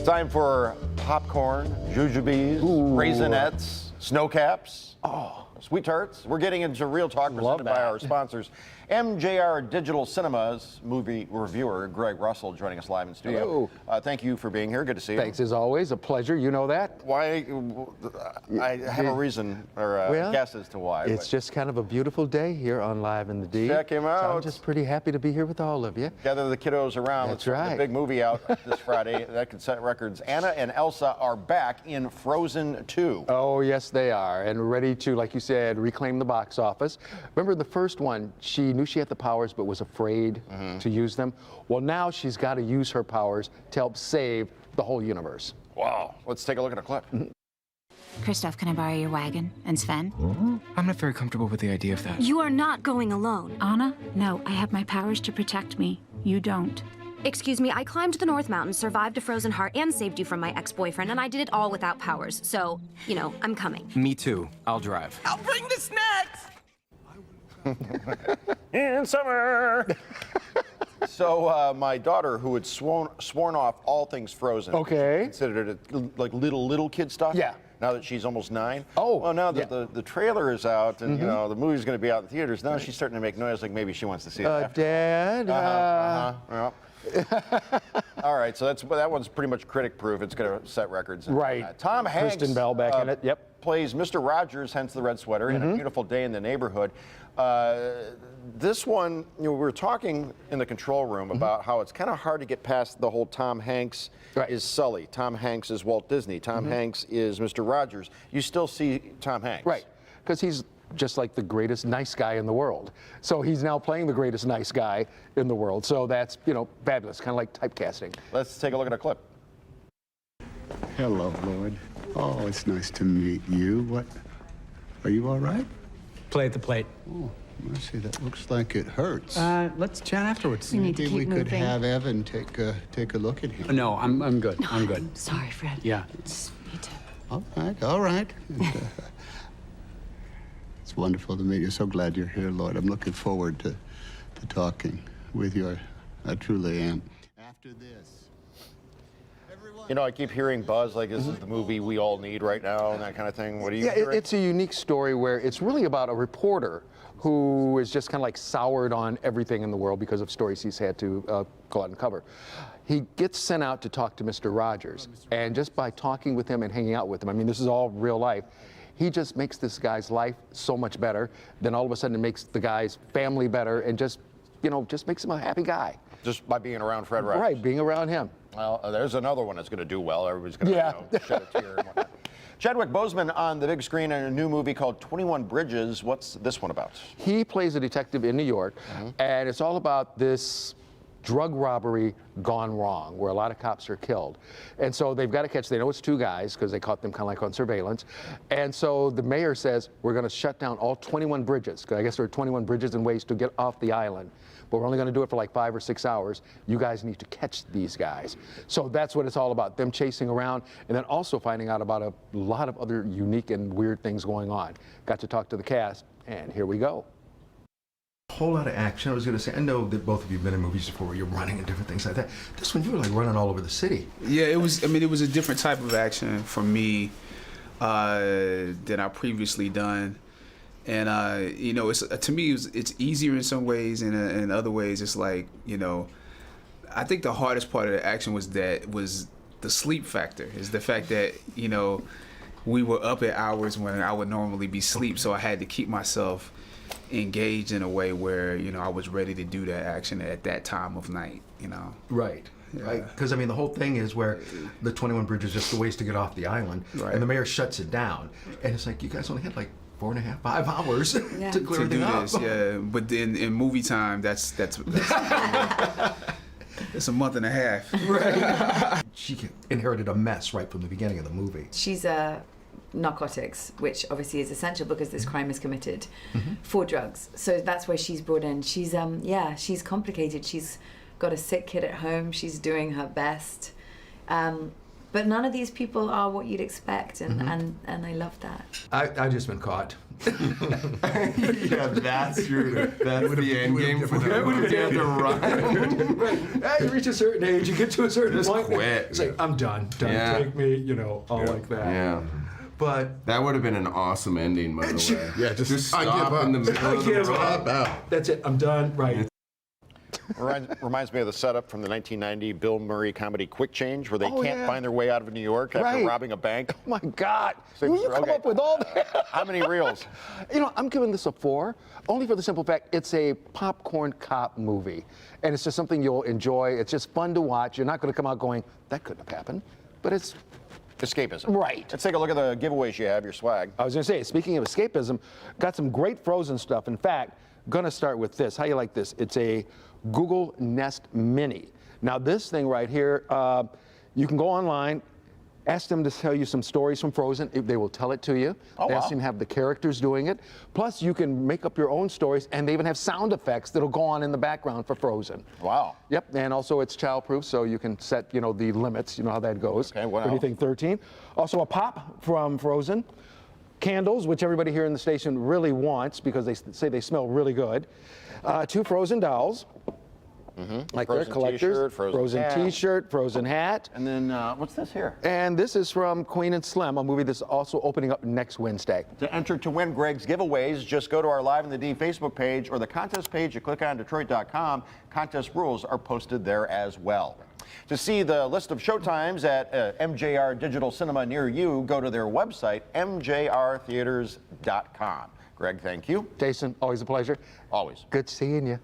Time for popcorn, jujubes, raisinets, snow caps, sweet tarts. We're getting into real talk presented by our sponsors. MJR Digital Cinemas movie reviewer Greg Russell joining us live in studio. Thank you for being here. Good to see you. Thanks as always. A pleasure. You know that. Why? I have a reason or a guess as to why. It's just kind of a beautiful day here on Live in the D. Check him out. So I'm just pretty happy to be here with all of you. Gather the kiddos around. That's right. The big movie out this Friday that could set records. Anna and Elsa are back in Frozen 2. Oh, yes, they are. And ready to, like you said, reclaim the box office. Remember the first one, she knew she had the powers but was afraid to use them. Well, now she's got to use her powers to help save the whole universe. Wow. Let's take a look at a clip. Christoph, can I borrow your wagon? And Sven? I'm not very comfortable with the idea of that. You are not going alone. Anna? No, I have my powers to protect me. You don't. Excuse me, I climbed the North Mountain, survived a frozen heart, and saved you from my ex-boyfriend, and I did it all without powers. So, you know, I'm coming. Me too. I'll drive. I'll bring the snacks! In summer. So my daughter, who had sworn off all things Frozen, considered it like little kid stuff. Yeah. Now that she's almost 9. Oh. Well, now that the trailer is out and you know the movie's going to be out in theaters, now she's starting to make noise like maybe she wants to see it. Dad. All right, so that one's pretty much critic-proof. It's going to set records. Right. Tom Hanks. Kristen Bell back in it. Yep. Plays Mr. Rogers, hence the red sweater, in A Beautiful Day in the Neighborhood. This one, you know, we were talking in the control room about how it's kind of hard to get past the whole Tom Hanks is Sully, Tom Hanks is Walt Disney, Tom Hanks is Mr. Rogers. You still see Tom Hanks. Right, because he's just like the greatest nice guy in the world. So he's now playing the greatest nice guy in the world. So that's, you know, fabulous, kind of like typecasting. Let's take a look at a clip. Hello, Lloyd. Oh, it's nice to meet you. What? Are you all right? Play at the plate. Oh, I see. That looks like it hurts. Let's chat afterwards. We need to Maybe keep we could moving. have Evan take a look at him. No, I'm good. I'm good. Sorry, Fred. Yeah. Just need to... All right, all right. It's wonderful to meet you. So glad you're here, Lloyd. I'm looking forward to talking with you. I truly am. After this. You know, I keep hearing buzz like this is the movie we all need right now and that kind of thing. What do you hearing? It's a unique story where it's really about a reporter who is just kind of like soured on everything in the world because of stories he's had to go out and cover. He gets sent out to talk to Mr. Rogers, and just by talking with him and hanging out with him, I mean, this is all real life, he just makes this guy's life so much better. Then all of a sudden it makes the guy's family better and just, you know, just makes him a happy guy. Just by being around Fred Rogers. Right, being around him. Well, there's another one that's going to do well. Everybody's going to shed a tear and whatnot. Chadwick Boseman on the big screen in a new movie called 21 Bridges. What's this one about? He plays a detective in New York, and it's all about this drug robbery gone wrong, where a lot of cops are killed. And so they've got to catch, they know it's 2 guys, because they caught them kind of like on surveillance. And so the mayor says, we're going to shut down all 21 bridges, because I guess there are 21 bridges and ways to get off the island. But we're only going to do it for like 5 or 6 hours. You guys need to catch these guys. So that's what it's all about, them chasing around, and then also finding out about a lot of other unique and weird things going on. Got to talk to the cast, and here we go. Whole lot of action. I was going to say, I know that both of you have been in movies before where you're running and different things like that. This one, you were like running all over the city. Yeah, it was, I mean, it was a different type of action for me than I've previously done. And, you know, it's, to me, it's easier in some ways, and in other ways, it's like, you know, I think the hardest part of the action was the sleep factor, is the fact that, you know, we were up at hours when I would normally be asleep, so I had to keep myself engaged in a way where, you know, I was ready to do that action at that time of night, you know. Right. Right. Because, I mean, the whole thing is where the 21 bridges just the ways to get off the island, and the mayor shuts it down. And it's like, you guys only had like 4.5, 5 hours to clear everything up. To do this, yeah. But then in movie time, that's it's a month and a half. Right. She inherited a mess right from the beginning of the movie. She's narcotics, which obviously is essential because this crime is committed for drugs. So that's where she's brought in. She's she's complicated. She's got a sick kid at home. She's doing her best. But But none of these people are what you'd expect, and I love that. I've just been caught. Yeah, that's the end game for them. You have to run. You reach a certain age, you get to a certain Just point. quit. It's like, I'm done. Yeah. Take me, all like that. Yeah. But That would have been an awesome ending, by the way. Yeah, just I stop give up. in the middle of the give road. up. That's it. I'm done. Right. Reminds me of the setup from the 1990 Bill Murray comedy Quick Change, where they can't find their way out of New York after Right. robbing a bank. Oh my God! So- You come okay. up with all that. How many reels? I'm giving this a 4, only for the simple fact it's a popcorn cop movie, and it's just something you'll enjoy. It's just fun to watch. You're not going to come out going, "That couldn't have happened," but it's. Escapism. Right. Let's take a look at the giveaways you have, your swag. I was going to say, speaking of escapism, got some great Frozen stuff. In fact, going to start with this. How you like this? It's a Google Nest Mini. Now, this thing right here, you can go online, ask them to tell you some stories from Frozen. They will tell it to you. Oh, They ask wow. them to have the characters doing it. Plus, you can make up your own stories, and they even have sound effects that'll go on in the background for Frozen. Wow. Yep, and also it's child-proof, so you can set, the limits. You know how that goes. Okay, wow. Anything 13. Also a pop from Frozen. Candles, which everybody here in the station really wants because they say they smell really good. 2 Frozen dolls. Like Frozen they're collectors. t-shirt, Frozen hat. T-shirt, Frozen hat. And then what's this here? And this is from Queen and Slim, a movie that's also opening up next Wednesday. To enter to win Greg's giveaways, just go to our Live in the D Facebook page or the contest page. You click on Detroit.com. Contest rules are posted there as well. To see the list of showtimes at MJR Digital Cinema near you, go to their website, mjrtheaters.com. Greg, thank you. Jason, always a pleasure. Always. Good seeing you.